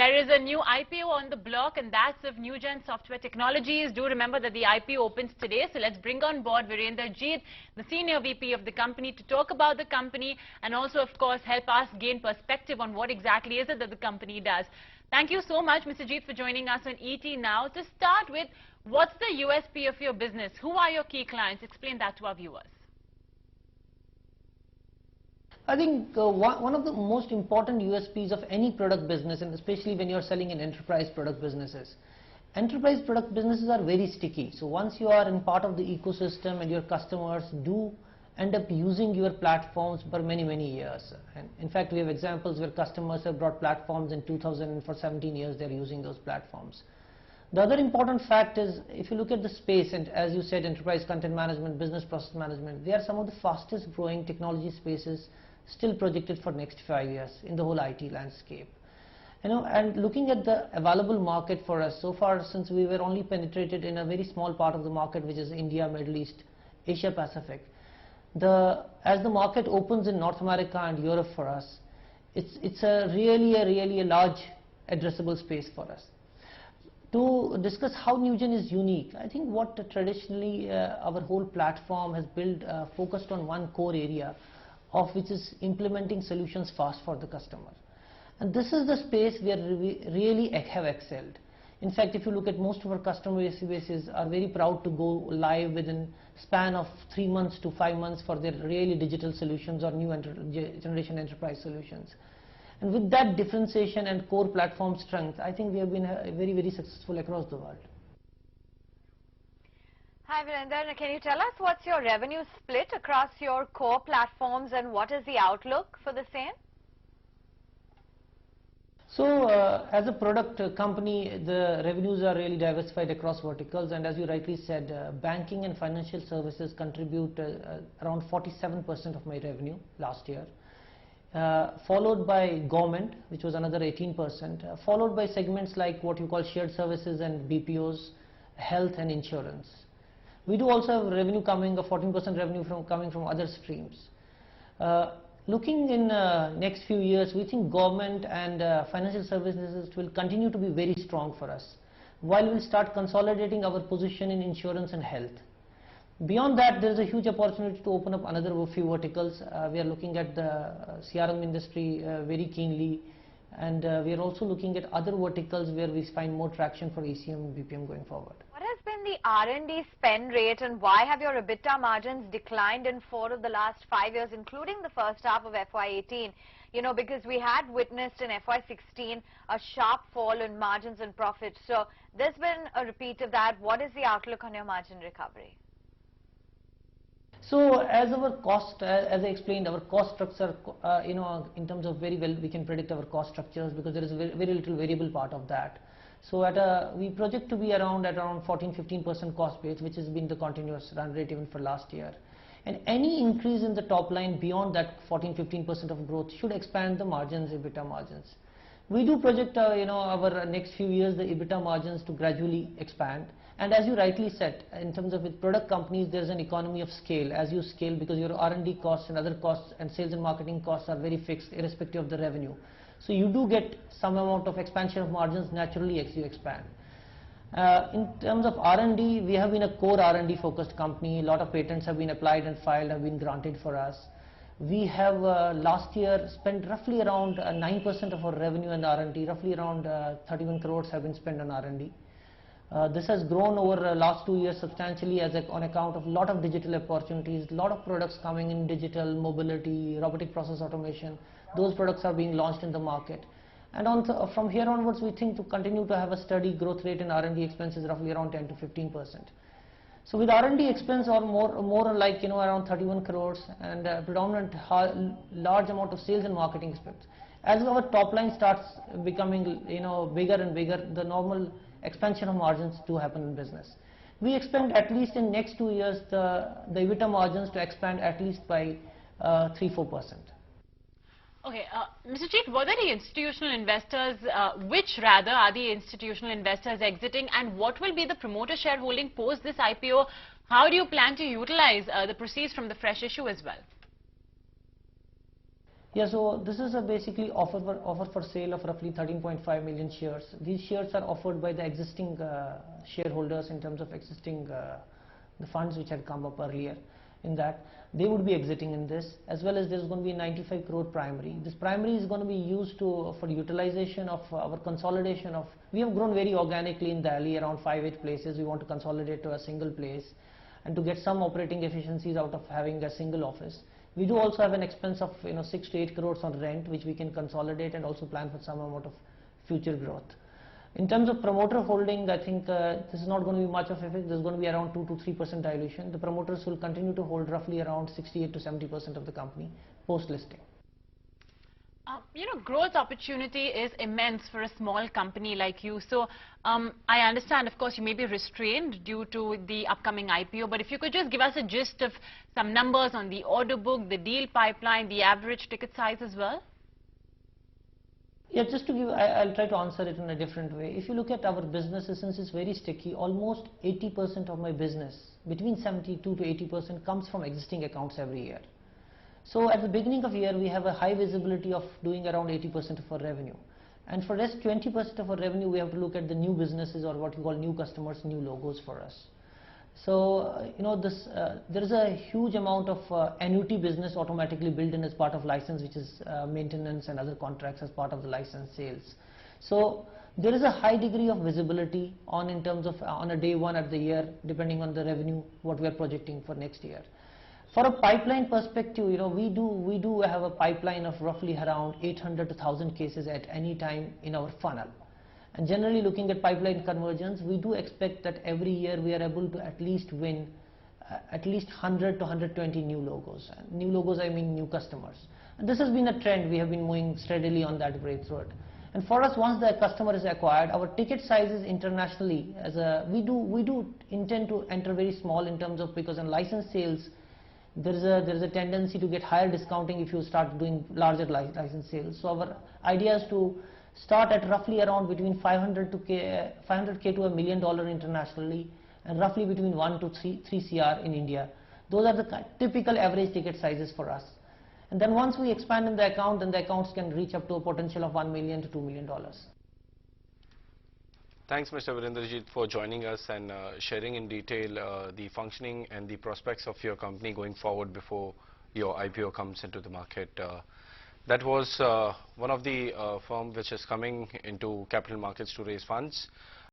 There is a new IPO on the block, and that's of Newgen Software Technologies. Do remember that the IPO opens today. So let's bring on board Virender Jeet, the Senior VP of the company, to talk about the company and also, of course, help us gain perspective on what exactly is it that the company does. Thank you so much, Mr. Jeet, for joining us on ET Now. To start with, what's the USP of your business? Who are your key clients? Explain that to our viewers. I think one of the most important USPs of any product business, and especially when you're selling in enterprise product businesses, enterprise product businesses are very sticky. So once you are in part of the ecosystem and your customers do end up using your platforms for many years. And in fact, we have examples where customers have brought platforms in 2000 and for 17 years they're using those platforms. The other important fact is, if you look at the space, and as you said, enterprise content management, business process management, they are some of the fastest growing technology spaces still projected for next 5 years in the whole IT landscape. And looking at the available market for us so far, since we were only penetrated in a very small part of the market, which is India, Middle East, Asia Pacific, as the market opens in North America and Europe for us, it's a really a large addressable space for us. To discuss how Newgen is unique, I think what traditionally our whole platform has built focused on one core area, of which is implementing solutions fast for the customer. And this is the space where we really have excelled. In fact, if you look at most of our customer bases are very proud to go live within span of 3 months to 5 months for their really digital solutions or new generation enterprise solutions. And with that differentiation and core platform strength, I think we have been very successful across the world. Hi Virender, can you tell us what's your revenue split across your core platforms and what is the outlook for the same? So as a product company, the revenues are really diversified across verticals, and as you rightly said, banking and financial services contribute around 47% of my revenue last year, followed by government, which was another 18%, followed by segments like what you call shared services and BPOs, health and insurance. We do also have revenue coming, 14% revenue coming from other streams. Looking in next few years, we think government and financial services will continue to be very strong for us, while we'll start consolidating our position in insurance and health. Beyond that, there is a huge opportunity to open up another few verticals. We are looking at the CRM industry very keenly, and we are also looking at other verticals where we find more traction for ECM and BPM going forward. What has been the R&D spend rate, and why have your EBITDA margins declined in 4 of the last 5 years, including the first half of FY18? You know, because we had witnessed in FY16 a sharp fall in margins and profits. So there's been a repeat of that. What is the outlook on your margin recovery? So as our cost, as I explained, our cost structure, in terms of very well, we can predict our cost structures because there is a very little variable part of that. So we project to be around 14-15% cost base, which has been the continuous run rate even for last year. And any increase in the top line beyond that 14-15% of growth should expand the margins, EBITDA margins. We do project, our next few years, the EBITDA margins to gradually expand. And as you rightly said, in terms of with product companies, there is an economy of scale. As you scale, because your R&D costs and other costs and sales and marketing costs are very fixed, irrespective of the revenue. So you do get some amount of expansion of margins naturally as you expand. In terms of R&D, we have been a core R&D focused company. A lot of patents have been applied and filed, have been granted for us. We have last year spent roughly around 9% of our revenue in R&D, roughly around 31 crores have been spent on R&D. This has grown over the last 2 years substantially on account of a lot of digital opportunities, a lot of products coming in digital, mobility, robotic process automation. Those products are being launched in the market. And from here onwards, we think to continue to have a steady growth rate in R&D expenses, roughly around 10 to 15%. So with R&D expense or more like around 31 crores and predominant large amount of sales and marketing expense. As our top line starts becoming bigger and bigger, the normal expansion of margins do happen in business. We expect at least in next 2 years the EBITDA margins to expand at least by 3-4%. Okay, Mr. Jeet, what are the institutional investors, which rather are the institutional investors exiting, and what will be the promoter shareholding post this IPO? How do you plan to utilize the proceeds from the fresh issue as well? Yeah, so this is a basically offer for sale of roughly 13.5 million shares. These shares are offered by the existing shareholders in terms of existing the funds which had come up earlier. In that, they would be exiting in this, as well as there's going to be a 95 crore primary. This primary is going to be used for utilization of our consolidation of. We have grown very organically in Delhi, around 5-8 places. We want to consolidate to a single place, and to get some operating efficiencies out of having a single office. We do also have an expense of 6 to 8 crores on rent, which we can consolidate and also plan for some amount of future growth. In terms of promoter holding, I think this is not going to be much of effect. There's going to be around 2 to 3% dilution. The promoters will continue to hold roughly around 68 to 70% of the company post listing. Growth opportunity is immense for a small company like you. So I understand, of course, you may be restrained due to the upcoming IPO, but if you could just give us a gist of some numbers on the order book, the deal pipeline, the average ticket size as well. Yeah, just to give, I'll try to answer it in a different way. If you look at our business, since it's very sticky, almost 80% of my business, between 72 to 80%, comes from existing accounts every year. So at the beginning of the year, we have a high visibility of doing around 80% of our revenue. And for rest 20% of our revenue, we have to look at the new businesses, or what we call new customers, new logos for us. So, there is a huge amount of annuity business automatically built in as part of license, which is maintenance and other contracts as part of the license sales. So there is a high degree of visibility in terms of on a day one at the year, depending on the revenue, what we are projecting for next year. For a pipeline perspective, we do have a pipeline of roughly around 800 to 1,000 cases at any time in our funnel. And generally, looking at pipeline conversions, we do expect that every year we are able to at least win at least 100 to 120 new logos. And new logos, I mean new customers. And this has been a trend. We have been moving steadily on that breakthrough. And for us, once the customer is acquired, our ticket sizes internationally, we do intend to enter very small in terms of, because in license sales, there is a tendency to get higher discounting if you start doing larger license sales. So our idea is to start at roughly around between 500K to $1 million internationally, and roughly between 1 to 3 CR in India. Those are the typical average ticket sizes for us. And then once we expand in the account, then the accounts can reach up to a potential of $1 million to $2 million. Thanks, Mr. Virendrajit, for joining us and sharing in detail the functioning and the prospects of your company going forward before your IPO comes into the market. That was one of the firm which is coming into capital markets to raise funds.